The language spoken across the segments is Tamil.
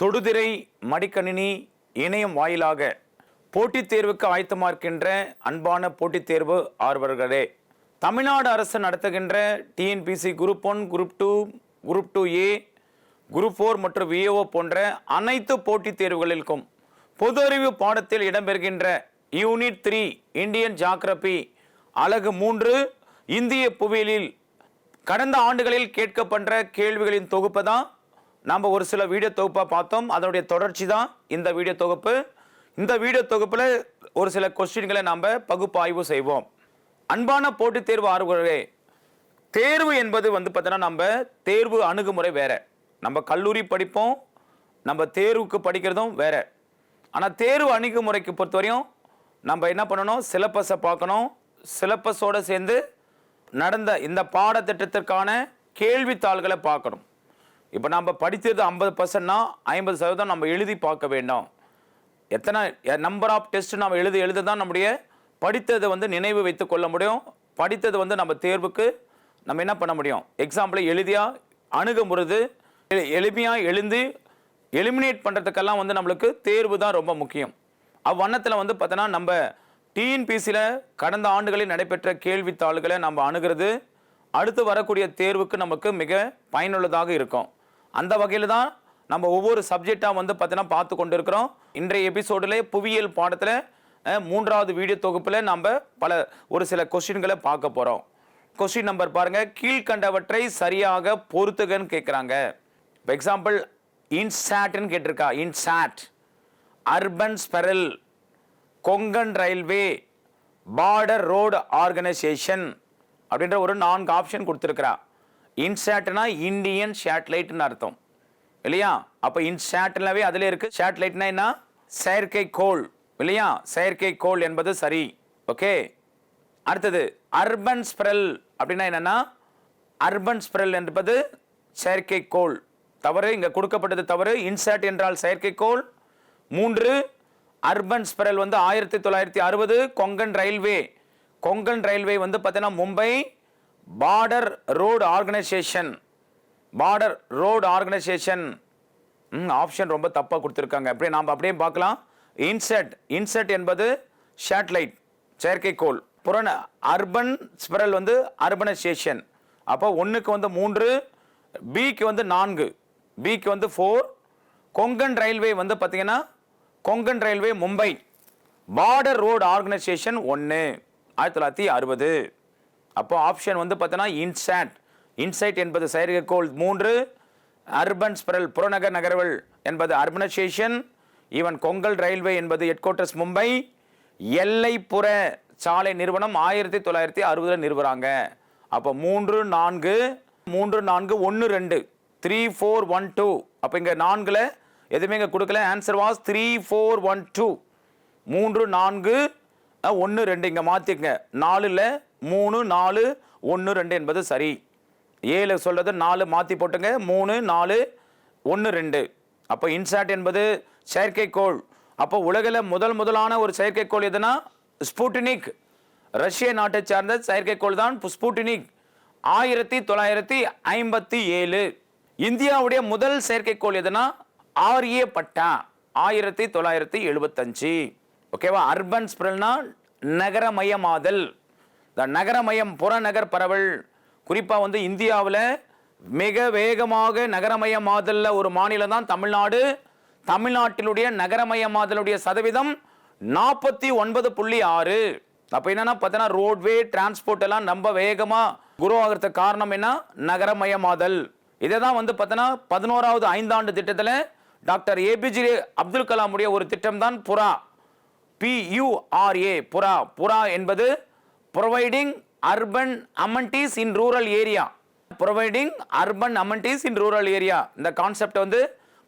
தொடுதிரை மடிக்கணினி இணையம் வாயிலாக போட்டித் தேர்வுக்கு ஆயத்தமாக இருக்கின்ற அன்பான போட்டித் தேர்வு ஆர்வலர்களே, தமிழ்நாடு அரசு நடத்துகின்ற TNPSC group 1, group 2, group 2A, group 4 மற்றும் விஏஓ போன்ற அனைத்து போட்டித் தேர்வுகளுக்கும் பொது அறிவு பாடத்தில் இடம்பெறுகின்ற யூனிட் 3 இந்தியன் ஜியோகிராபி அலகு 3 இந்திய புவியியலில் கடந்த ஆண்டுகளில் கேட்கப்பட்ட கேள்விகளின் தொகுப்பு தான் நம்ம ஒரு சில வீடியோ தொகுப்பாக பார்த்தோம். அதனுடைய தொடர்ச்சி தான் இந்த வீடியோ தொகுப்பு. இந்த வீடியோ தொகுப்பில் ஒரு சில கொஸ்டின்களை நாம் பகுப்பாய்வு செய்வோம். அன்பான போட்டித் தேர்வு ஆர்வலர்களே, தேர்வு என்பது பார்த்தீங்கன்னா நம்ம தேர்வு அணுகுமுறை வேற. நம்ம கல்லூரி படிப்போம், நம்ம தேர்வுக்கு படிக்கிறதும் வேற. ஆனால் தேர்வு அணுகுமுறைக்கு பொறுத்தவரையும் நம்ம என்ன பண்ணணும், சிலபஸை பார்க்கணும். சிலபஸோடு சேர்ந்து நடந்த இந்த பாடத்திட்டத்திற்கான கேள்வித்தாள்களை பார்க்கணும். இப்போ நம்ம படித்தது 50%னா 50% நம்ம எழுதி பார்க்க வேண்டும். எத்தனை நம்பர் ஆஃப் டெஸ்ட் நம்ம எழுத தான் நம்முடைய படித்ததை நினைவு வைத்து கொள்ள முடியும். படித்தது நம்ம தேர்வுக்கு நம்ம என்ன பண்ண முடியும், எக்ஸாம்பிளை எளிதாக அணுகுமுறது, எளிமையாக எழுந்து எலிமினேட் பண்ணுறதுக்கெல்லாம் நம்மளுக்கு தேர்வு தான் ரொம்ப முக்கியம். அவ்வண்ணத்தில் பார்த்தோன்னா நம்ம டிஎன்பிசியில் கடந்த ஆண்டுகளில் நடைபெற்ற கேள்வித்தாள்களை நம்ம அணுகிறது அடுத்து வரக்கூடிய தேர்வுக்கு நமக்கு மிக பயனுள்ளதாக இருக்கும். அந்த வகையில் தான் நம்ம ஒவ்வொரு சப்ஜெக்டாக பார்த்தோன்னா பார்த்து கொண்டு இருக்கிறோம். இன்றைய எபிசோடில் புவியியல் பாடத்தில் 3வது வீடியோ தொகுப்பில் நம்ம ஒரு சில கொஸ்டின்களை பார்க்க போகிறோம். கொஸ்டின் நம்பர் பாருங்கள், கீழ்கண்டவற்றை சரியாக பொறுத்துகன்னு கேட்குறாங்க. இப்போ எக்ஸாம்பிள் இன்சாட்னு கேட்டிருக்கா. INSAT, urban sprawl, Konkan railway, border road organisation அப்படின்ற ஒரு 4 ஆப்ஷன் கொடுத்துருக்கிறா. இன்சாட்னா இந்தியன் சேட்டலைட்னு அர்த்தம் இல்லையா? அப்போ இன்சாட்னாவே அதில் இருக்குது. சேட்டலைட்னா என்ன, செயற்கைக்கோள் இல்லையா? செயற்கைக்கோள் என்பது சரி. ஓகே, அடுத்தது அர்பன் ஸ்பெரல் அப்படின்னா என்னன்னா, அர்பன் ஸ்பெரல் என்பது செயற்கைக்கோள். தவறு, இங்கே கொடுக்கப்பட்டது தவறு. இன்சாட் என்றால் செயற்கைக்கோள். 3 urban sprawl 1960. Konkan railway, Konkan railway பார்த்தீங்கன்னா Mumbai. Border road organisation, border road organisation option ரொம்ப தப்பாக கொடுத்துருக்காங்க. அப்படியே நாம் அப்படியே பார்க்கலாம். இன்செட், இன்செட் என்பது சேட்டலைட் செயற்கைக்கோள். Urban sprawl urbanisation. அப்போ 1க்கு 3, பிக்கு 4, பிக்கு 4. கொங்கன் ரயில்வே பார்த்தீங்கன்னா Konkan railway Mumbai. Border road organisation 1 1960. அப்போ ஆப்ஷன் பார்த்தோன்னா இன்சாட், இன்சைட் என்பது செயற்கைக்கோள். 3 அர்பன் ஸ்பெரல் புறநகர் நகர்வல் என்பது அர்பனைசேஷன். ஈவன் கொங்கல் ரயில்வே என்பது ஹெட் குவார்ட்டர்ஸ் மும்பை. எல்லைப்புற சாலை நிறுவனம் 1960 நிறுவுறாங்க. அப்போ 3, 4, 1, 2, 3, 4, 1, 2. அப்போ இங்கே 4ல் எதுவுமே இங்கே கொடுக்கல. Answer was 3, 4, 1, 2. 3, 4, 1, 2 இங்கே மாற்றிக்கங்க. 4ல் 3, 4, 1, 2 என்பது சரி. 7 சொல்றது 4 மாற்றி போட்டுங்க. 3, 4, 1, 2. அப்போ இன்சாட் என்பது செயற்கைக்கோள். அப்போ உலகில் முதலான ஒரு செயற்கைக்கோள் எதுனா ஸ்புட்னிக், ரஷ்ய நாட்டை சார்ந்த செயற்கைக்கோள் தான் ஸ்புட்னிக். 1957. இந்தியாவுடைய முதல் செயற்கைக்கோள் எதுனா ஆரியப்பட்டா 1975. ஓகேவா? அர்பன் ஸ்பெரல்னா நகரமயமாதல், நகரமயம் புறநகர் பரவல். குறிப்பாக இந்தியாவில் மிக வேகமாக நகரமயமாதலில் ஒரு மாநிலம் தான் தமிழ்நாடு. தமிழ்நாட்டினுடைய நகரமயமாதலுடைய சதவீதம் 49.6. அப்போ என்னன்னா பார்த்தீங்கன்னா ரோட்வே டிரான்ஸ்போர்ட் எல்லாம் ரொம்ப வேகமாக குரோ ஆகிறதுக்கு காரணம் என்ன, நகரமயமாதல். இதை தான் பார்த்தீங்கன்னா 11வது 5ஆண்டு திட்டத்தில் டாக்டர் ஏபிஜே அப்துல் கலாமுடைய ஒரு திட்டம் தான் புரா, PURA, புரா. புரா என்பது providing urban amenities in rural area, providing urban amenities in rural area. இந்த கான்செப்ட்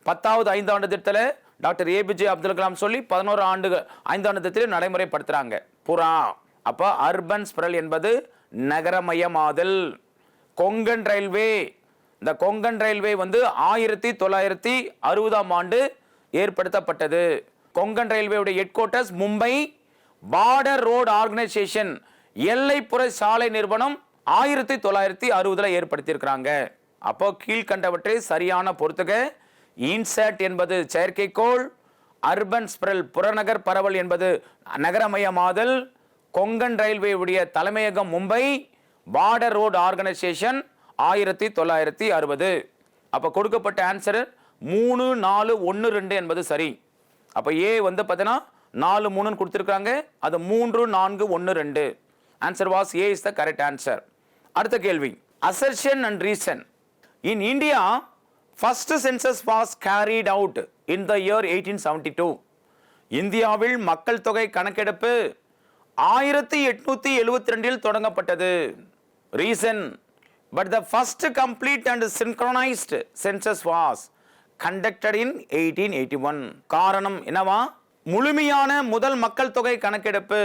10வது 5ஆண்டு திட்டத்தில் டாக்டர் ஏபிஜே அப்துல் கலாம் சொல்லி 11 5ஆண்டு திட்டத்தில் நடைமுறைப்படுத்துறாங்க புரா. அப்போ அர்பன் ஸ்பெரல் என்பது நகரமயமாதல். கொங்கன் ரயில்வே, இந்த கொங்கன் ரயில்வே 1960ஆம் ஆண்டு ஏற்படுத்தப்பட்டது. கொங்கன் ரயில்வேவுடைய headquarters Mumbai. Border road organisation எல்லைப்புற சாலை நிறுவனம் 1960 ஏற்படுத்தியிருக்கிறாங்க. அப்போ கீழ்கண்டவற்றை சரியான பொறுத்துக. இன்சாட் என்பது செயற்கைக்கோள், அர்பன் ஸ்பிரல் புறநகர் பரவல் என்பது நகரமயமாதல், கொங்கன் ரயில்வே உடைய தலைமையகம் மும்பை, பார்டர் ரோடு ஆர்கனைசேஷன் 1960. அப்போ கொடுக்கப்பட்ட ஆன்சர் 3, 4, 1, 2 என்பது சரி. அப்போ ஏ வந்து பார்த்தீங்கன்னா 4, 3 கொடுத்துருக்காங்க, அது 3, 4, 1, 2. Answer was A is the correct answer. அடுத்த கேள்வி, assertion and reason. In India first census was carried out in the year 1872. இந்தியாவில் மக்கள் தொகை கணக்கெடுப்பு 1872 தொடங்கப்பட்டது. Reason, but the first complete and synchronised census was conducted in 1881. காரணம் என்னவா? முழுமையான முதல் மக்கள் தொகை கணக்கெடுப்பு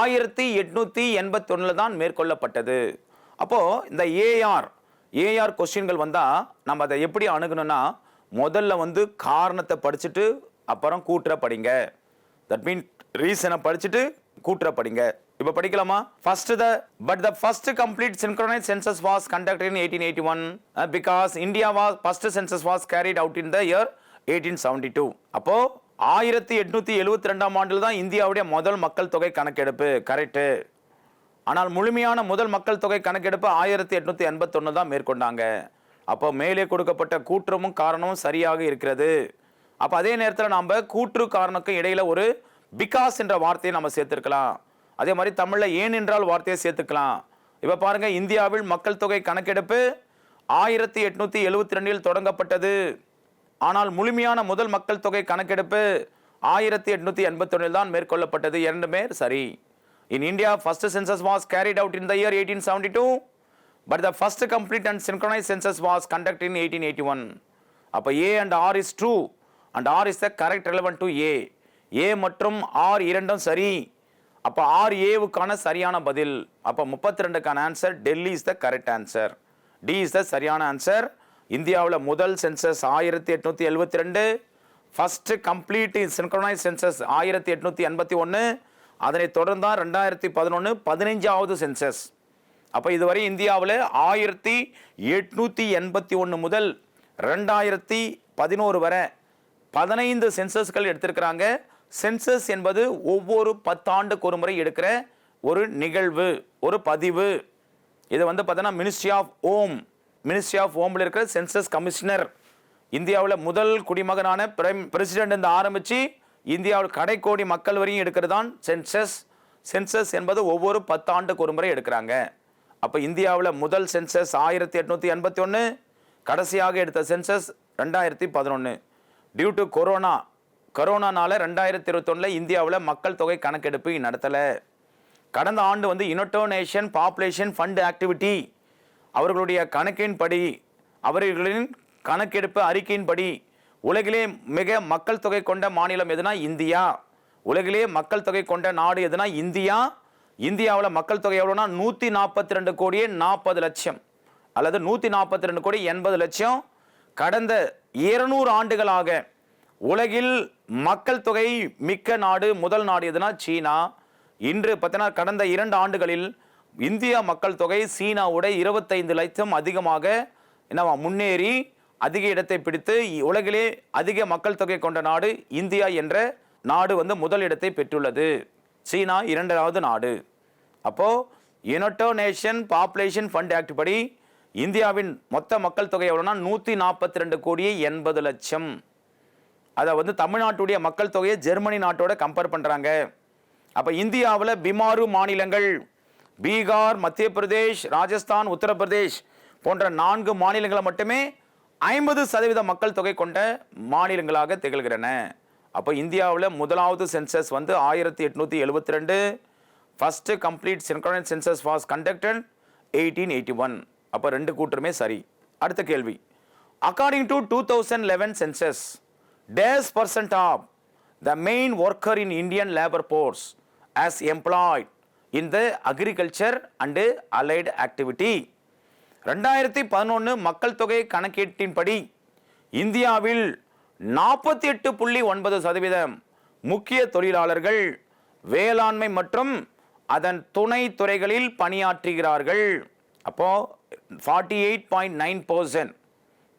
1881 தான் மேற்கொள்ளப்பட்டது. அப்போ இந்த ஏஆர் கொஸ்டின்கள் வந்தா நம்ம அதை எப்படி அணுகணும்னா, முதல்ல வந்து காரணத்தை படிச்சுட்டு அப்புறம் கூட்டுற படிங்க. தட் மீன் ரீசனை படிச்சுட்டு கூட்டுற படிங்க. இப்போ படிக்கலாமா? But the first complete synchronized census was conducted in 1881 because India was first census was carried out in the year 1872. அப்போ 1872 ஆண்டில் தான் இந்தியாவுடைய முதல் மக்கள் தொகை கணக்கெடுப்பு. கரெக்ட். ஆனால் முழுமையான முதல் மக்கள் தொகை கணக்கெடுப்பு 1881 தான் மேற்கொண்டாங்க. அப்போ மேலே கொடுக்கப்பட்ட கூற்றுமும் காரணமும் சரியாக இருக்கிறது. அப்போ அதே நேரத்தில் நாம் கூற்று காரணக்கும் இடையில ஒரு பிகாஸ் என்ற வார்த்தையை நம்ம சேர்த்துருக்கலாம். அதே மாதிரி தமிழில் ஏன் என்றால் வார்த்தையை சேர்த்துக்கலாம். இப்போ பாருங்க, இந்தியாவில் மக்கள் தொகை கணக்கெடுப்பு 1872 தொடங்கப்பட்டது. ஆனால் முழுமையான முதல் மக்கள் தொகை கணக்கெடுப்பு 1881 தான் மேற்கொள்ளப்பட்டது. இரண்டுமே சரி. In India, first census was carried out in the year 1872, but the first complete and synchronized census was conducted in 1881. அப்போ A and R is true and R is the correct relevant to A. A மற்றும் R இரண்டும் சரி. அப்போ R Aவுக்கான சரியான பதில். அப்போ 32க்கான answer Delhi is the correct answer. D is the சரியான ஆன்சர். இந்தியாவில் முதல் census 1872, first complete synchronise census 1881, அதனை தொடர்ந்தான் 2011 15வது சென்சஸ். அப்போ இதுவரை இந்தியாவில் 1881 முதல் 2011 வரை 15 சென்சஸ்கள் எடுத்திருக்கிறாங்க. சென்சஸ் என்பது ஒவ்வொரு 10 ஆண்டுக்கு ஒரு முறை எடுக்கிற ஒரு நிகழ்வு, ஒரு பதிவு. இது வந்து பார்த்தீங்கன்னா மினிஸ்ட்ரி ஆஃப் ஹோம்ல இருக்கிற சென்சஸ் கமிஷனர், இந்தியாவில் முதல் குடிமகனான பிரசிடென்ட் ஆரம்பிச்சு இந்தியாவில் கடைக்கோடி மக்கள் வரையும் எடுக்கிறது தான் சென்சஸ். சென்சஸ் என்பது ஒவ்வொரு 10 ஆண்டுக்கு ஒரு முறை எடுக்கிறாங்க. அப்போ இந்தியாவில் முதல் சென்சஸ் 1881, கடைசியாக எடுத்த சென்சஸ் 2011. டியூ டு கொரோனானால 2021 இந்தியாவில் மக்கள் தொகை கணக்கெடுப்பு நடத்தலை. கடந்த ஆண்டு வந்து United nation population fund activity அவர்களுடைய கணக்கின்படி, அவர்களின் கணக்கெடுப்பு அறிக்கையின்படி உலகிலே மிக மக்கள் தொகை கொண்ட மாநிலம் எதுனா இந்தியா. உலகிலே மக்கள் தொகை கொண்ட நாடு எதுனா இந்தியா. இந்தியாவில் மக்கள் தொகை எவ்வளோனா 142 கோடியே 40 லட்சம் அல்லது 142 கோடி 80 லட்சம். கடந்த 200 ஆண்டுகளாக உலகில் மக்கள் தொகை மிக்க நாடு, முதல் நாடு எதுனா சீனா. இன்று பார்த்தீங்கன்னா கடந்த 2 ஆண்டுகளில் இந்தியா மக்கள் தொகை சீனாவோட 25 லட்சம் அதிகமாக என்னவா முன்னேறி அதிக இடத்தை பிடித்து உலகிலே அதிக மக்கள் தொகை கொண்ட நாடு இந்தியா என்ற நாடு வந்து முதல் இடத்தை பெற்றுள்ளது. சீனா 2வது நாடு. அப்போ United nation population fund act படி இந்தியாவின் மொத்த மக்கள் தொகை எவ்வளோனா 142 கோடியே 80 லட்சம். அதை வந்து தமிழ்நாட்டுடைய மக்கள் தொகையை ஜெர்மனி நாட்டோட கம்பேர் பண்ணுறாங்க. அப்போ இந்தியாவில் பிமாரு மாநிலங்கள், பீகார், மத்திய பிரதேஷ், ராஜஸ்தான், உத்தரப்பிரதேஷ் போன்ற 4 மாநிலங்களை மட்டுமே 50% மக்கள் தொகை கொண்ட மாநிலங்களாக திகழ்கிறன. அப்போ இந்தியாவில் முதலாவது சென்சஸ் வந்து 1872, first complete synchronised census was conducted 1881. அப்போ 2 கூற்றுமே சரி. அடுத்த கேள்வி, according to 2011 census dash percent of the main worker in Indian labor force as employed in the agriculture and allied activity. 2011 மக்கள் தொகை கணக்கீட்டின்படி இந்தியாவில் 48.9% முக்கிய தொழிலாளர்கள் வேளாண்மை மற்றும் அதன் துணை துறைகளில் பணியாற்றுகிறார்கள். அப்போ 48.9%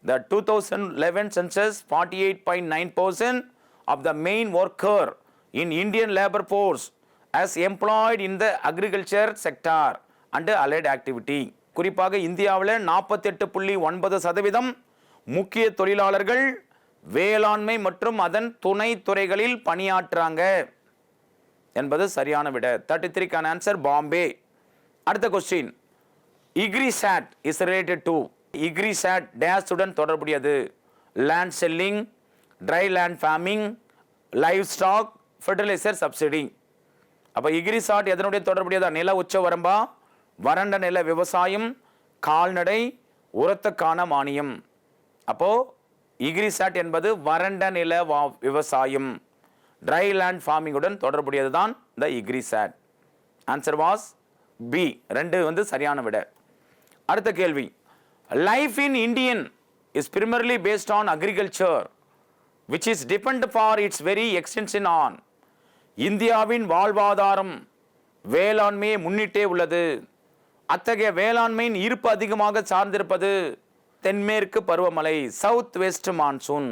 The 2011 census, 48.9% of the main worker in Indian labor force as employed in the agriculture sector and allied activity. குறிப்பாக இந்தியாவில் 48.9% முக்கிய தொழிலாளர்கள் வேளாண்மை மற்றும் அதன் துணை துறைகளில் பணியாற்றுறாங்க என்பது சரியான விட. 33 can answer Bombay. அடுத்த question, IGRISAT is related to. IGRISAT dash உடன் தொடர்புடையது. Land selling, dry land farming, livestock, fertilizer subsidy. அப்போ IGRISAT எதனுடைய தொடர்புடையதா? நில உச்ச வரம்பா, வறண்ட நில விவசாயம், கால்நடை, உரத்துக்கான மானியம். அப்போ IGRISAT என்பது வறண்ட நில விவசாயம், ட்ரை லேண்ட் ஃபார்மிங்குடன் தொடர்புடையது தான் இந்த IGRISAT. Answer was B. 2 சரியான விட. அடுத்த கேள்வி, life in Indian is primarily based on agriculture which is depend for its very extension on. இந்தியாவின் வாழ்வாதாரம் வேளாண்மையை முன்னிட்டே உள்ளது. அத்தகைய வேளாண்மையின் இருப்பு அதிகமாக சார்ந்திருப்பது தென்மேற்கு பருவமழை, சவுத் வெஸ்ட் மான்சூன்.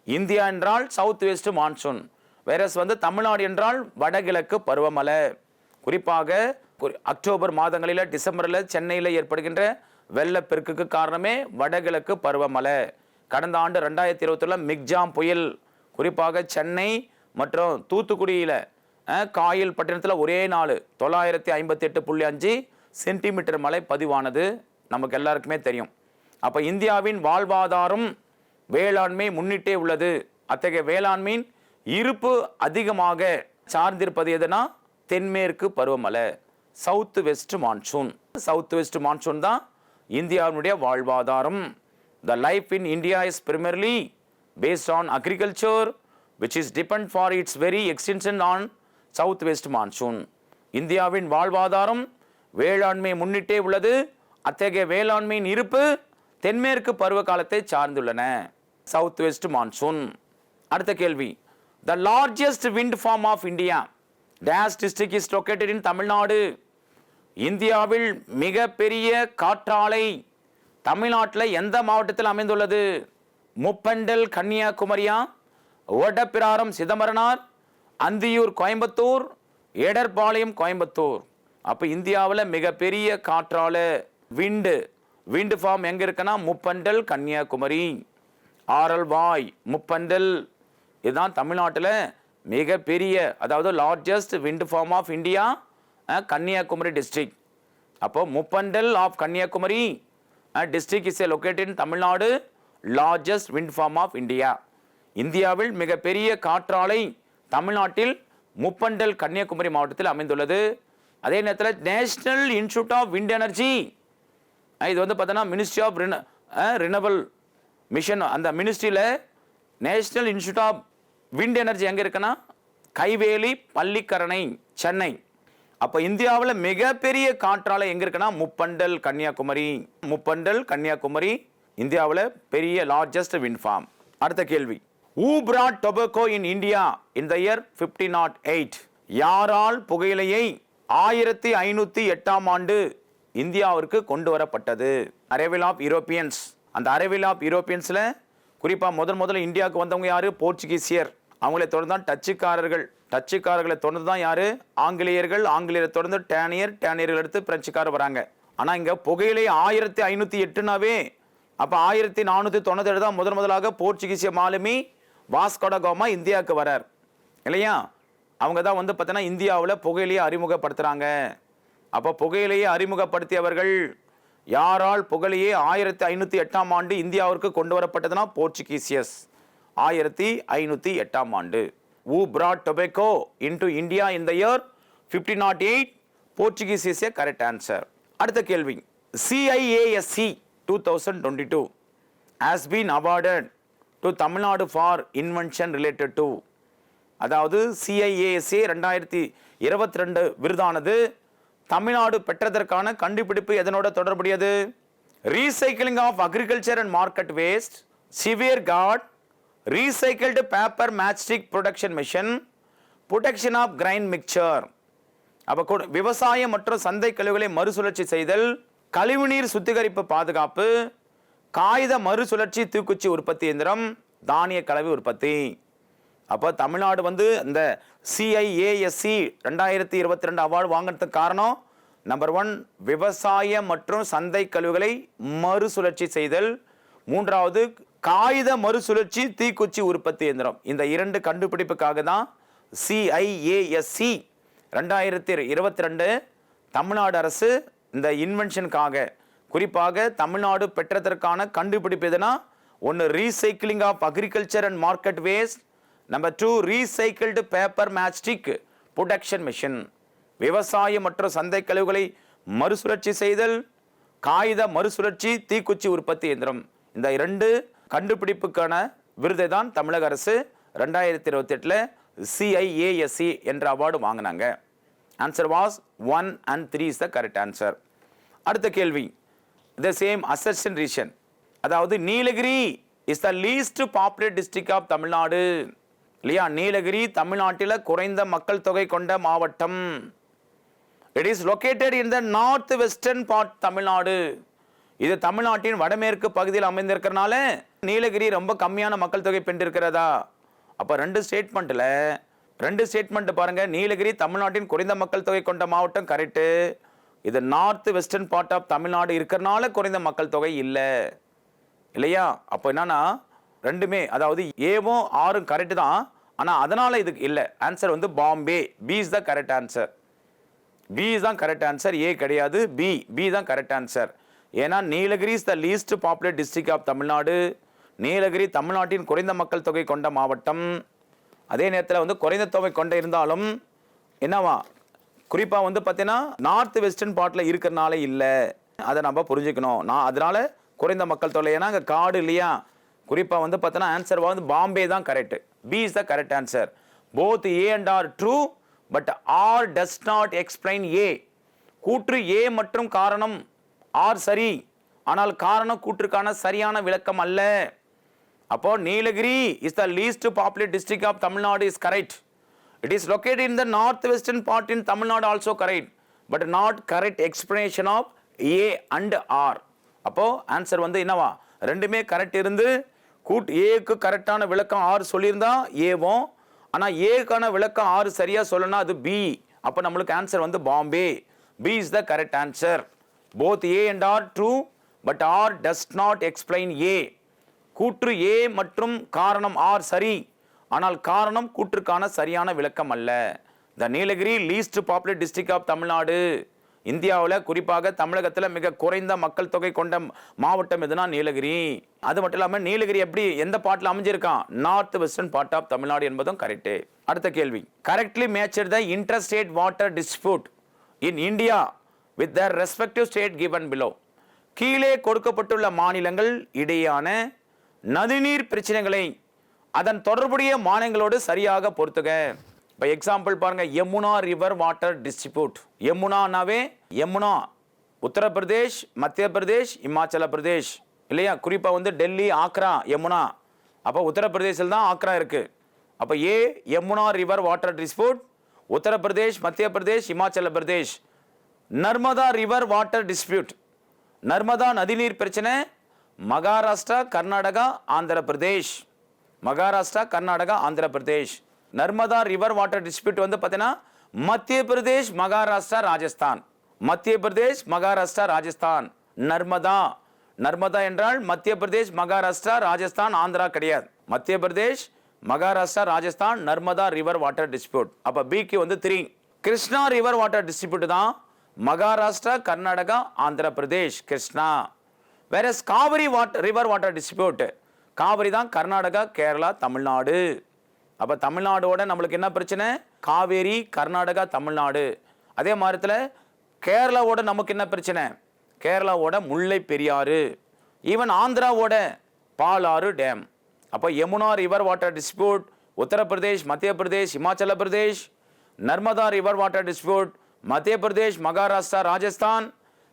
இந்தியா என்றால் south west monsoon, whereas Tamil Nadu என்றால் வடகிழக்கு பருவமழை. குறிப்பாக அக்டோபர் மாதங்களில், டிசம்பரில் சென்னையில் ஏற்படுகின்ற வெள்ளப்பெருக்குக்கு காரணமே வடகிழக்கு பருவமழை. கடந்த ஆண்டு 2021 மிக்ஜாம் புயல் குறிப்பாக சென்னை மற்றும் தூத்துக்குடியில் காயல் பட்டினத்தில் ஒரே நாள் 958.5 சென்டிமீட்டர் மழை பதிவானது நமக்கு எல்லாருக்குமே தெரியும். அப்போ இந்தியாவின் வாழ்வாதாரம் வேளாண்மை முன்னிட்டே உள்ளது. அத்தகைய வேளாண்மையின் இருப்பு அதிகமாக சார்ந்திருப்பது எதுனா தென்மேற்கு பருவமழை, south west monsoon. South west monsoon தான் இந்தியாவினுடைய வாழ்வாதாரம். The life in India is primarily based on agriculture which is depend for its very extension on south west monsoon. இந்தியாவின் வாழ்வாதாரம் வேளாண்மை முன்னிட்டே உள்ளது. அத்தகைய வேளாண்மையின் இருப்பு தென்மேற்கு பருவ காலத்தை சார்ந்துள்ளன, சவுத் வெஸ்ட் மான்சூன். அடுத்த கேள்வி, the largest wind farm of India dash district is located in Tamil Nadu. இந்தியாவில் மிக பெரிய காற்றாலை தமிழ்நாட்டில் எந்த மாவட்டத்தில் அமைந்துள்ளது? முப்பண்டல் கன்னியாகுமரியா, ஓடப்பிராரம் சிதம்பரனார், அந்தியூர் கோயம்புத்தூர், எடர்பாளையம் கோயம்புத்தூர். அப்போ இந்தியாவில் மிகப்பெரிய காற்றாலை விண்டு ஃபார்ம் எங்கே இருக்குன்னா முப்பண்டல் கன்னியாகுமரி. ஆரல்வாய் முப்பண்டல் இதுதான் தமிழ்நாட்டில் மிகப்பெரிய, அதாவது largest wind farm of India, Kanyakumari district. அப்போ Muppandal of Kanyakumari district is located in Tamil Nadu, largest wind farm of India. இந்தியாவில் மிகப்பெரிய காற்றாலை தமிழ்நாட்டில் முப்பண்டல் கன்னியாகுமரி மாவட்டத்தில் அமைந்துள்ளது. அதே நேரத்தில் national institute of wind energy, இது பார்த்தோன்னா மினிஸ்ட்ரி ஆஃப் ரினவல் மிஷன், அந்த மினிஸ்ட்ரியில் national institute of wind energy எங்கே இருக்குன்னா கைவேலி, பள்ளிக்கரணை, சென்னை. அப்போ இந்தியாவில் மிகப்பெரிய காற்றாலை எங்கே இருக்குன்னா முப்பண்டல் கன்னியாகுமரி. முப்பண்டல் கன்னியாகுமரி இந்தியாவில் பெரிய லார்ஜஸ்ட் விண்ட் ஃபார்ம். அடுத்த கேள்வி, who brought tobacco in India in the year 1508? யாரால் புகையிலையை 1508ஆம் ஆண்டு இந்தியாவிற்கு கொண்டு வரப்பட்டது? Arrival of Europeans. அந்த அரைவல் ஆஃப் யூரோப்பியன்ஸில் குறிப்பாக முதல்ல இந்தியாவுக்கு வந்தவங்க யார்? போர்ச்சுகீசியர். அவங்களை தொடர்ந்து தான் டச்சுக்காரர்களை தொடர்ந்து தான் யார்? ஆங்கிலேயர்கள். ஆங்கிலேயரை தொடர்ந்து டேனியர்கள் எடுத்து பிரெஞ்சுக்காரர் வராங்க. ஆனால் இங்கே புகையிலை 1508னாவே அப்போ 1497 தான் முதலாக போர்ச்சுகீசிய மாலுமி வாஸ்கோ ட காமா இந்தியாவுக்கு வரார் இல்லையா? அவங்க தான் பார்த்தீங்கன்னா இந்தியாவில் புகையிலையை அறிமுகப்படுத்துகிறாங்க. அப்போ புகையிலையை அறிமுகப்படுத்தியவர்கள் யாரால்? புகையிலையை 1508ஆம் ஆண்டு இந்தியாவிற்கு கொண்டு வரப்பட்டதுன்னா போர்ச்சுகீசியஸ். 1508ஆம் ஆண்டு. Who brought tobacco into India in the year 1508? Portuguese is a correct answer. அடுத்த கேள்வி, CIASC 2022 has been awarded to Tamil Nadu for invention related to. அதாவது CIASC 2022 விருதானது தமிழ்நாடு பெற்றதற்கான கண்டுபிடிப்பு எதனோட தொடர்புடையது? Recycling of agriculture and market waste, severe card, recycled paper matchstick production mission, production of grain mixer. அப்போ விவசாயம் மற்றும் சந்தை கழிவுகளை மறுசுழற்சி செய்தல், கழிவுநீர் சுத்திகரிப்பு பாதுகாப்பு, காகித மறுசுழற்சி தீக்குச்சி உற்பத்தி இயந்திரம், தானிய கலவை உற்பத்தி. அப்போ தமிழ்நாடு வந்து இந்த CIASC 2022 அவார்டு வாங்கினதுக்கு காரணம் நம்பர் 1 விவசாய மற்றும் சந்தை கழிவுகளை மறுசுழற்சி செய்தல், 3வது காகித மறுசுழற்சி தீக்குச்சி உற்பத்தி இயந்திரம். இந்த 2 கண்டுபிடிப்புக்காக தான் CIASC 2022 தமிழ்நாடு அரசு இந்த இன்வென்ஷனுக்காக குறிப்பாக தமிழ்நாடு பெற்றதற்கான கண்டுபிடிப்பு எதுனா, 1 recycling of agriculture and market waste, number 2 recycled paper matchstick production machine. விவசாய மற்றும் சந்தை கழிவுகளை மறுசுழற்சி செய்தல், காகித மறுசுழற்சி தீக்குச்சி உற்பத்தி இயந்திரம். இந்த 2 கண்டுபிடிப்புக்கான விருதை தான் தமிழக அரசு 2028 CIASC என்ற அவார்டு வாங்கினாங்க. Answer was 1 and 3 is the correct answer. அடுத்த கேள்வி, the same assertion region, அதாவது Nilgiri is the least populated district of Tamil Nadu. இல்லையா? நீலகிரி தமிழ்நாட்டில் குறைந்த மக்கள் தொகை கொண்ட மாவட்டம். It is located in the north western part Tamil Nadu. இது தமிழ்நாட்டின் வடமேற்கு பகுதியில் அமைந்திருக்கிறனால நீலகிரி ரொம்ப கம்மியான மக்கள் தொகை பெற்றிருக்கிறதா? அப்போ 2 ஸ்டேட்மெண்ட் பாருங்க. நீலகிரி தமிழ்நாட்டின் குறைந்த மக்கள் தொகை கொண்ட மாவட்டம் கரெக்டு. இது north western part of Tamil Nadu இருக்கிறனால குறைந்த மக்கள் தொகை இல்லை, இல்லையா? அப்போ என்னன்னா ரெண்டுமே, அதாவது ஏவும் ஆறும் கரெக்டு தான், ஆனால் அதனால இதுக்கு இல்லை. ஆன்சர் வந்து Bombay. B is the correct answer. B is தான் கரெக்ட் ஆன்சர், ஏ கிடையாது. பி தான் கரெக்ட் ஆன்சர். ஏன்னா Nilgiri is the least popular district of Tamil Nadu. Nilgiri தமிழ்நாட்டின் குறைந்த மக்கள் தொகை கொண்ட மாவட்டம். அதே நேரத்தில் வந்து குறைந்த தொகை கொண்ட இருந்தாலும் என்னவா குறிப்பாக வந்து பார்த்தீங்கன்னா நார்த் வெஸ்டர்ன் பார்ட்டில் இருக்கிறனால இல்லை, அதை நம்ம புரிஞ்சுக்கணும். அதனால குறைந்த மக்கள் தொகை, ஏன்னா அங்கே காடு இல்லையா? குறிப்பாக வந்து பார்த்தோன்னா ஆன்சர் வந்து பாம்பே தான் correct. B is the correct answer. Both A and R true, but R does not explain A. கூற்று ஏ மற்றும் காரணம் ஆர் சரி, ஆனால் காரணம் கூற்றுக்கான சரியான விளக்கம் அல்ல. அப்போ Nilgiri is the least popular district of Tamil Nadu is correct. It is located in the northwestern part in Tamil Nadu also correct, but not correct explanation of A and R. அப்போ ஆன்சர் வந்து என்னவா? ரெண்டுமே கரெக்ட் இருந்து ஏக்கு கரெக்டான விளக்கம் ஆறு சொல்லியிருந்தா ஏவும், ஆனால் ஏக்கான விளக்கம் ஆறு சரியா சொல்லணும் அது பி. அப்போ நம்மளுக்கு ஆன்சர் வந்து Bombay. B is the correct answer. Both A and R true, but R does not explain A. கூற்று ஏ மற்றும் காரணம் ஆர் சரி, ஆனால் காரணம் கூற்றுக்கான சரியான விளக்கம் அல்ல. The Nilgiri least popular district of Tamil Nadu. இந்தியாவில் குறிப்பாக தமிழகத்தில் மிக குறைந்த மக்கள் தொகை கொண்ட மாவட்டம் எதுனா நீலகிரி. அது மட்டும் இல்லாமல் நீலகிரி எப்படி எந்த பாட்டில் அமைஞ்சிருக்கான்? North western part of Tamil Nadu என்பதும் கரெக்டு. அடுத்த கேள்வி, correctly matched the interstate water dispute in India with the respective state given below. கீழே கொடுக்கப்பட்டுள்ள மாநிலங்கள் இடையான நதிநீர் பிரச்சனைகளை அதன் தொடர்புடைய மாநிலங்களோடு சரியாக பொறுத்துக. இப்போ எக்ஸாம்பிள் பாருங்க, யமுனா ரிவர் வாட்டர் டிஸ்ட்ரிபியூட். யமுனானாவே யமுனா உத்தரப்பிரதேஷ், மத்திய பிரதேஷ், இமாச்சல பிரதேஷ், இல்லையா? குறிப்பாக வந்து டெல்லி, ஆக்ரா, யமுனா. அப்போ உத்தரப்பிரதேசில் தான் ஆக்ரா இருக்கு. அப்போ A Yamuna river water dispute, Uttar Pradesh, Madhya Pradesh, Himachal Pradesh. Narmada river water dispute, Narmada நதிநீர் பிரச்சனை Maharashtra, Karnataka, Andhra Pradesh. Maharashtra, Karnataka, Andhra Pradesh. Narmada river water dispute வந்து பார்த்தீங்கன்னா மத்திய பிரதேஷ், மகாராஷ்டிரா, ராஜஸ்தான். மத்திய பிரதேஷ், மகாராஷ்டிரா, ராஜஸ்தான். நர்மதா என்றால் மத்திய பிரதேஷ், மகாராஷ்டிரா, ராஜஸ்தான், ஆந்திரா கிடையாது. மத்திய Pradesh, Maharashtra, Rajasthan, Narmada river water dispute. அப்போ பிக்கு வந்து 3. கிருஷ்ணா ரிவர் வாட்டர் டிஸ்ட்ரிபியூட் தான் மகாராஷ்டிரா, கர்நாடகா, ஆந்திர பிரதேஷ், கிருஷ்ணா. வேற Kaveri river water distribute, Kaveri தான் கர்நாடகா, கேரளா, தமிழ்நாடு. அப்போ தமிழ்நாடோட நம்மளுக்கு என்ன பிரச்சனை? காவேரி, கர்நாடகா, தமிழ்நாடு. அதே மாதிரித்தில் கேரளாவோட நமக்கு என்ன பிரச்சனை? கேரளாவோட முல்லை பெரியாறு. ஈவன் ஆந்திராவோட பாலாறு டேம். அப்போ Yamuna river water dispute Uttar Pradesh, Madhya Pradesh, Himachal Pradesh. Narmada river water dispute Madhya Pradesh, Maharashtra, Rajasthan.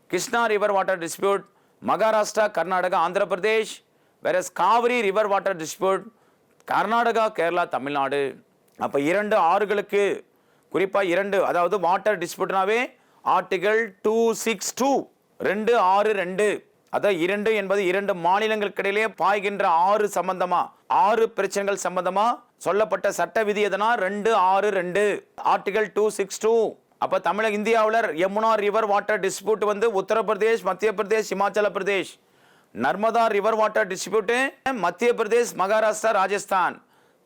Krishna river water dispute Maharashtra, Karnataka, Andhra Pradesh. வேற Kaveri river water dispute Karnataka, Kerala, Tamil Nadu. அப்போ 2 ஆறுகளுக்கு குறிப்பாக 2, அதாவது வாட்டர் டிஸ்பியூட்னாவே ஆர்டிகல் 262 262, அதாவது 2 என்பது 2 மாநிலங்களுக்கிடையிலே பாய்கின்ற 6 சம்பந்தமா 6 பிரச்சனைகள் சம்பந்தமா சொல்லப்பட்ட சட்ட விதி எதனா 262 ஆர்டிகல் 262. அப்ப தமிழக இந்தியாவில் யமுனா ரிவர் வாட்டர் டிஸ்பியூட் வந்து Uttar Pradesh, Madhya Pradesh, Himachal Pradesh. Narmada river water dispute Madhya Pradesh, Maharashtra, Rajasthan.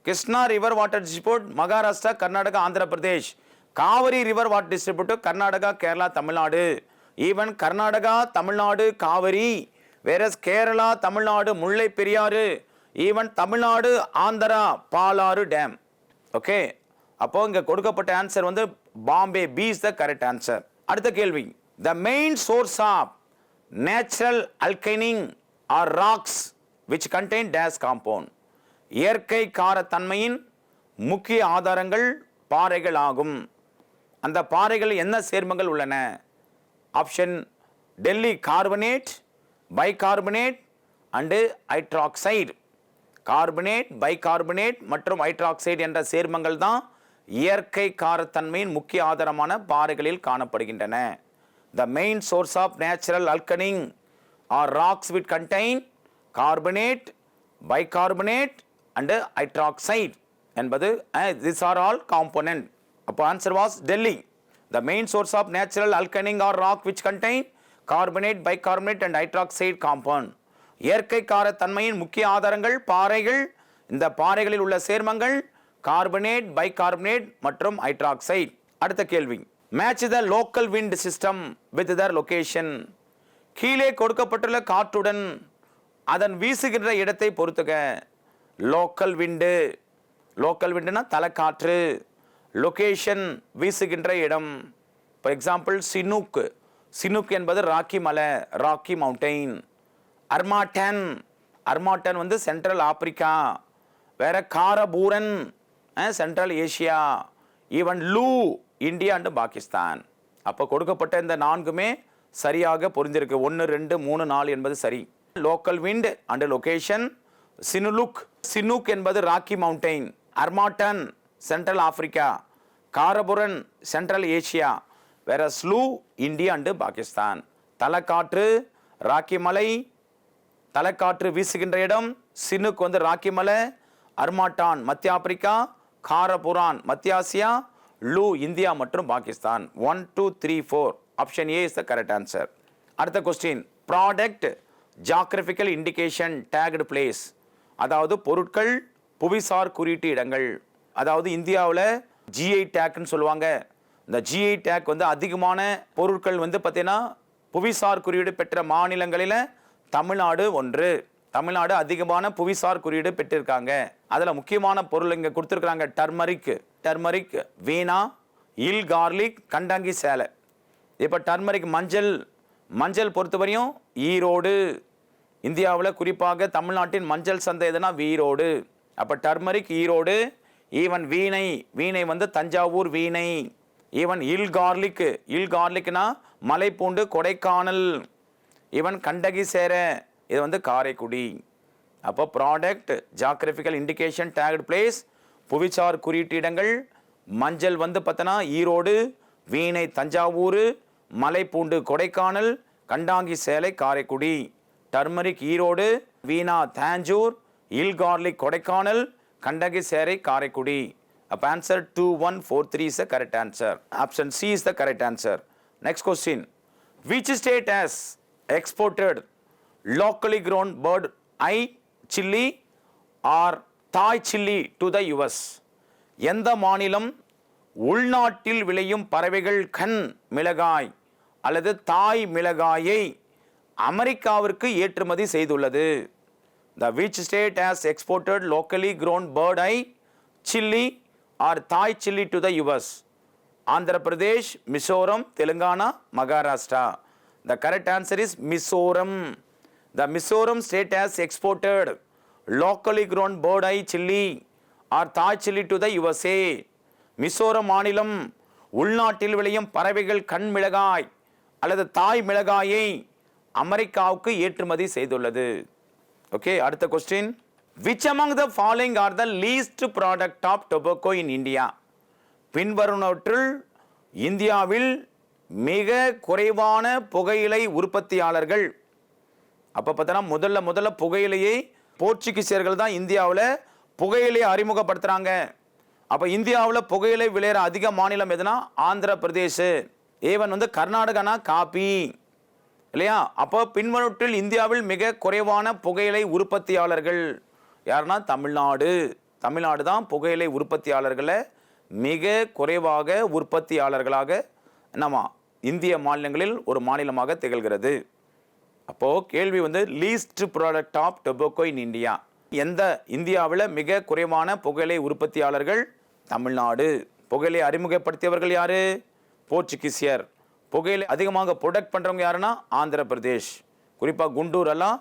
Krishna river water dispute Maharashtra, Karnataka, Andhra Pradesh. Kaveri river water distribute Karnataka, Kerala, Tamil Nadu. Even Karnataka, Tamil Nadu Kaveri, வேற Kerala, Tamil Nadu Mullai Periyar, even Tamil Nadu, Andhra Palar dam. Okay, அப்போ இங்க கொடுக்கப்பட்ட ஆன்சர் வந்து Bombay. B is the correct answer. அடுத்த கேள்வி, the main source of natural அல்கைனிங் are rocks which contain these compound. இயற்கை காரத்தன்மையின் முக்கிய ஆதாரங்கள் பாறைகள் ஆகும். அந்த பாறைகள் என்ன சேர்மங்கள் உள்ளன? Option Delhi carbonate, bicarbonate and hydroxide. Carbonate, bicarbonate மற்றும் ஹைட்ராக்சைடு என்ற சேர்மங்கள் தான் இயற்கை காரத்தன்மையின் முக்கிய ஆதாரமான பாறைகளில் காணப்படுகின்றன. The main source of natural alkaline are rocks which contain carbonate, bicarbonate and hydroxide என்பது these are all component. அப்போ answer was Delhi. The main source of natural alkaline are rock which contain carbonate, bicarbonate and hydroxide compound. இயற்கை காரத்தன்மையின் முக்கிய ஆதாரங்கள் பாறைகள். இந்த பாறைகளில் உள்ள சேர்மங்கள் கார்பனேட், பைகார்பனேட் மற்றும் ஹைட்ராக்சைடு. அடுத்த கேள்வி, match the local wind system with Dhar location. கீழே கொடுக்கப்பட்டுள்ள காற்றுடன் அதன் வீசுகின்ற இடத்தை பொறுத்துக. லோக்கல் விண்டு, லோக்கல் விண்டுனா தலைக்காற்று. லொகேஷன் வீசுகின்ற இடம். ஃபார் எக்ஸாம்பிள் சினூக், சினூக் என்பது ராக்கி மலை, ராக்கி மவுண்டெயின். அர்மாட்டன், அர்மாட்டன் வந்து சென்ட்ரல் ஆப்பிரிக்கா. வேற Karaburan central Asia. Even Loo India and Pakistan. அப்போ கொடுக்கப்பட்ட இந்த 4மே சரியாக பொருந்திருக்கு. 1, 2, 3, 4 என்பது சரி. Local wind and location. சினுலுக், சினூக் என்பது Rocky mountain. Harmattan central Africa. Karaburan central Asia. வேற ஸ்லூ இந்தியா அண்ட் பாகிஸ்தான். தலைக்காற்று ராக்கி மலை, தலைக்காற்று வீசுகின்ற இடம். சினுக் வந்து ராக்கி மலை, அர்மாட்டான் மத்திய ஆப்பிரிக்கா, காரபுரான் மத்திய ஆசியா, லூ இந்தியா மற்றும் Pakistan. 1, 2, 3, 4 option A is the correct answer. அடுத்த question, product geographical indication tagged place. அதாவது பொருட்கள் புவிசார் குறியீட்டு இடங்கள். அதாவது இந்தியாவில் ஜிஐ டேக்னு சொல்லுவாங்க. இந்த ஜிஐ டேக் வந்து அதிகமான பொருட்கள் வந்து பார்த்தீங்கன்னா புவிசார் குறியீடு பெற்ற மாநிலங்களில் தமிழ்நாடு ஒன்று. தமிழ்நாடு அதிகமான புவிசார் குறியீடு பெற்றிருக்காங்க. அதில் முக்கியமான பொருள் இங்கே கொடுத்துருக்காங்க. டர்மரிக், டர்மரிக், வீணா, இல் கார்லிக், கண்டாங்கி சேலை. இப்போ டர்மரிக் மஞ்சள், மஞ்சள் பொறுத்தவரையும் ஈரோடு. இந்தியாவில் குறிப்பாக தமிழ்நாட்டின் மஞ்சள் சந்தை எதுனா ஈரோடு. அப்போ டர்மரிக் ஈரோடு. ஈவன் வீணை, வீணை வந்து தஞ்சாவூர் வீணை. ஈவன் இல் கார்லிக், இல் கார்லிக்னா மலைப்பூண்டு கொடைக்கானல். ஈவன் கண்டகி சேரை இது வந்து காரைக்குடி. அப்போ product geographical indication tagged place புவிசார் குறியீட்டு இடங்கள். மஞ்சள் வந்து பார்த்தோன்னா ஈரோடு, வீணை தஞ்சாவூர், மலைப்பூண்டு கொடைக்கானல், கண்டாங்கி சேலை காரைக்குடி. டர்மரிக் ஈரோடு, வீணா தாஞ்சூர், இல் கார்லிக் கொடைக்கானல், கண்டகி சேலை காரைக்குடி. அப்போ answer 2, 1, 4, 3 is the correct answer. Option C is the correct answer. Next question, which state has exported locally grown bird eye chili or Thai chili to the US. எந்த மாநிலம் உள்நாட்டில் விளையும் பறவைகள் கண் மிளகாய் அல்லது தாய் மிளகாயை அமெரிக்காவிற்கு ஏற்றுமதி செய்துள்ளது? The which state has exported locally grown bird eye chili or Thai chili to the US? Andhra Pradesh, Mizoram, Telangana, Maharashtra. The correct answer is Mizoram. The Mizoram state has exported locally grown bird eye chili or Thai chili to the USA. Mizoram மாநிலம் உள்நாட்டில் விளையும் பறவைகள் கண் மிளகாய் அல்லது தாய் மிளகாயை அமெரிக்காவுக்கு ஏற்றுமதி செய்துள்ளது. ஓகே, அடுத்த question, which among the following are the least product of tobacco in India? பின்வருவனவற்றுள் இந்தியாவில் மிக குறைவான புகையிலை உற்பத்தியாளர்கள் அப்போ பார்த்தோன்னா முதல்ல புகையிலையை போர்ச்சுகீசியர்கள் தான் இந்தியாவில் புகையிலையை அறிமுகப்படுத்துகிறாங்க. அப்போ இந்தியாவில் புகையிலை விளையிற அதிக மாநிலம் எதுனா ஆந்திர பிரதேஷ், ஏவன் வந்து கர்நாடகானா காப்பி இல்லையா. அப்போ பின்வருட்டில் இந்தியாவில் மிக குறைவான புகையிலை உற்பத்தியாளர்கள் யாருன்னா தமிழ்நாடு தான் புகையிலை உற்பத்தியாளர்களை மிக குறைவாக உற்பத்தியாளர்களாக நம்ம இந்திய மாநிலங்களில் ஒரு மாநிலமாக திகழ்கிறது. அப்போது கேள்வி வந்து least product of tobacco in India, எந்த இந்தியாவில் மிக குறைவான புகையிலை உற்பத்தியாளர்கள்? தமிழ்நாடு. புகையிலை அறிமுகப்படுத்தியவர்கள் யாரு? போர்ச்சுகீசியர். புகையிலை அதிகமாக ப்ரொடக்ட் பண்ணுறவங்க யாருன்னா ஆந்திர பிரதேஷ். குறிப்பாக குண்டூர் எல்லாம்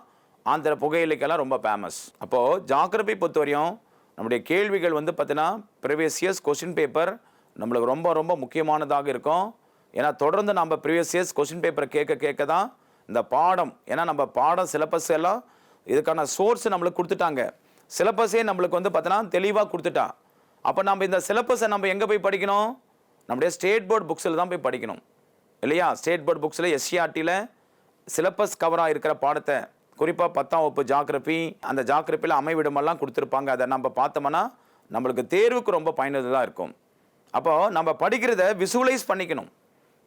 ஆந்திர புகையிலைக்கெல்லாம் ரொம்ப ஃபேமஸ். அப்போது ஜாகிரபி பொறுத்தவரையும் நம்முடைய கேள்விகள் வந்து பார்த்தீங்கன்னா ப்ரீவியஸ் இயர்ஸ் கொஸ்டின் பேப்பர் நம்மளுக்கு ரொம்ப ரொம்ப முக்கியமானதாக இருக்கும். ஏன்னா தொடர்ந்து நம்ம ப்ரீவியஸ் இயர்ஸ் கொஸ்டின் பேப்பரை கேட்க தான் இந்த பாடம், ஏன்னா நம்ம பாடம் சிலபஸ் எல்லாம் இதுக்கான சோர்ஸ் நம்மளுக்கு கொடுத்துட்டாங்க. சிலபஸே நம்மளுக்கு வந்து பார்த்தீங்கன்னா தெளிவாக கொடுத்துட்டான். அப்போ நம்ம இந்த சிலபஸை நம்ம எங்கே போய் படிக்கணும்? நம்முடைய ஸ்டேட் போர்டு புக்ஸில் தான் போய் படிக்கணும் இல்லையா. ஸ்டேட் போர்டு புக்ஸில் எஸ்சிஆர்டியில் சிலபஸ் கவராக இருக்கிற பாடத்தை, குறிப்பாக 10ஆம் வகுப்பு ஜாகிரபி, அந்த ஜாகிரபியில் அமைவிடமெல்லாம் கொடுத்துருப்பாங்க. அதை நம்ம பார்த்தோம்னா நம்மளுக்கு தேர்வுக்கு ரொம்ப பயனுள்ளதாக இருக்கும். அப்போது நம்ம படிக்கிறத விசுவலைஸ் பண்ணிக்கணும்.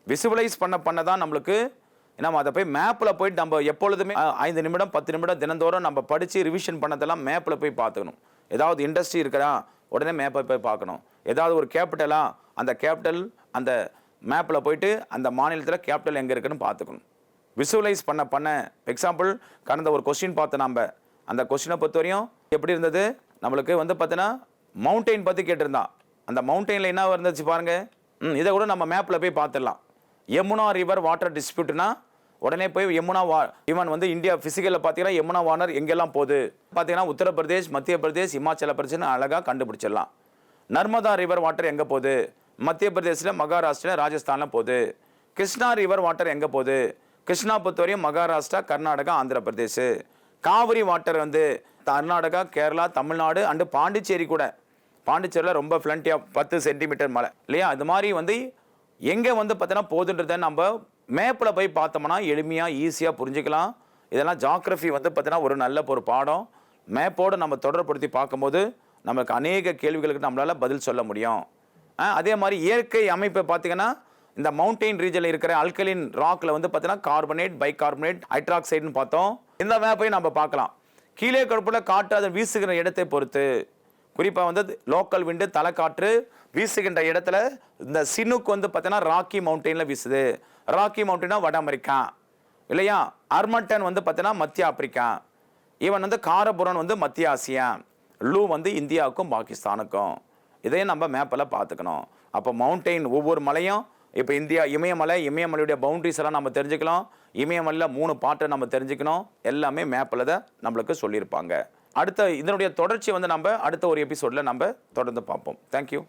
விசுவலைஸ் பண்ண தான் நம்மளுக்கு நம்ம அதை போய் மேப்பில் போயிட்டு நம்ம எப்பொழுதுமே 5 நிமிடம் 10 நிமிடம் தினந்தோறும் நம்ம படித்து ரிவிஷன் பண்ணதெல்லாம் மேப்பில் போய் பார்த்துக்கணும். ஏதாவது இண்டஸ்ட்ரி இருக்கிறா உடனே மேப்பை போய் பார்க்கணும். ஏதாவது ஒரு கேபிட்டலா, அந்த கேபிட்டல் அந்த மேப்பில் போயிட்டு அந்த மாநிலத்தில் கேபிட்டல் எங்கே இருக்குன்னு பார்த்துக்கணும். விசுவலைஸ் பண்ண எக்ஸாம்பிள் கடந்த ஒரு கொஸ்டின் பார்த்தோம். நம்ம அந்த கொஸ்டினை பொறுத்தவரையும் எப்படி இருந்தது, நம்மளுக்கு வந்து பார்த்தீங்கன்னா மவுண்டெயின் பற்றி கேட்டிருந்தான். அந்த மவுண்டெயினில் என்ன இருந்துச்சு பாருங்கள். இதை கூட நம்ம மேப்பில் போய் பார்த்துடலாம். யமுனா ரிவர் வாட்டர் டிஸ்பியூட்னா உடனே போய் யமுனா ஈவன் வந்து இந்தியா ஃபிசிக்கலில் பார்த்தீங்கன்னா யமுனா வாட்டர் எங்கெல்லாம் போகுது பார்த்தீங்கன்னா உத்தரப்பிரதேஷ், மத்திய பிரதேஷ், இமாச்சல பிரதேஷ்னு அழகாக கண்டுபிடிச்சிடலாம். நர்மதா ரிவர் வாட்டர் எங்கே போகுது? மத்திய பிரதேசில், மகாராஷ்டிரா, ராஜஸ்தானில் போகுது. கிருஷ்ணா ரிவர் வாட்டர் எங்கே போகுது? கிருஷ்ணா பொறுத்தவரையும் மகாராஷ்டிரா, கர்நாடகா, ஆந்திர பிரதேஷ். காவிரி வாட்டர் வந்து கர்நாடகா, கேரளா, தமிழ்நாடு அண்டு பாண்டிச்சேரி கூட. பாண்டிச்சேரியில் ரொம்ப ஃப்ளண்டியாக 10 சென்டிமீட்டர் மழை இல்லையா. அது மாதிரி வந்து எங்கே வந்து பார்த்தீங்கன்னா போதுன்றதை நம்ம மேப்பில் போய் பார்த்தோம்னா எளிமையாக ஈஸியாக புரிஞ்சுக்கலாம். இதெல்லாம் ஜாகிரஃபி வந்து பார்த்தீங்கன்னா ஒரு நல்ல ஒரு பாடம். மேப்போடு நம்ம தொடர்படுத்தி பார்க்கும்போது நமக்கு அநேக கேள்விகளுக்கு நம்மளால் பதில் சொல்ல முடியும். அதே மாதிரி இயற்கை அமைப்பை பார்த்தீங்கன்னா இந்த மவுண்டெயின் ரீஜனில் இருக்கிற அல்கலின் ராக்கில் வந்து பார்த்தீங்கன்னா கார்பனேட், பைகார்பனேட், ஹைட்ராக்சைடுன்னு பார்த்தோம். இந்த மேப்பையும் நம்ம பார்க்கலாம். கீழே கடுப்பில் காற்று அதை வீசுகிற இடத்தை பொறுத்து, குறிப்பாக வந்து லோக்கல் விண்டு தலைக்காற்று வீசுகின்ற இடத்துல இந்த சினுக்கு வந்து பார்த்தீங்கன்னா ராக்கி மவுண்டெயினில் வீசுது. ராக்கி மவுண்டெயினா வட அமெரிக்கா இல்லையா. அர்மட்டன் வந்து பார்த்தீங்கன்னா மத்திய ஆப்பிரிக்கா. ஈவன் வந்து காரபுரன் வந்து மத்திய ஆசியா. லூ வந்து இந்தியாவுக்கும் பாகிஸ்தானுக்கும். இதையும் நம்ம மேப்பில் பார்த்துக்கணும். அப்போ மவுண்டெயின் ஒவ்வொரு மலையும் இப்போ இந்தியா இமயமலையுடைய பவுண்டரிஸ் எல்லாம் நம்ம தெரிஞ்சுக்கலாம். இமயமலையில் 3 பாட்டை நம்ம தெரிஞ்சுக்கணும். எல்லாமே மேப்பில் தான் நம்மளுக்கு சொல்லியிருப்பாங்க. அடுத்த இதனுடைய தொடர்ச்சி வந்து நம்ம அடுத்த ஒரு எபிசோடில் நம்ம தொடர்ந்து பார்ப்போம். தேங்க்யூ.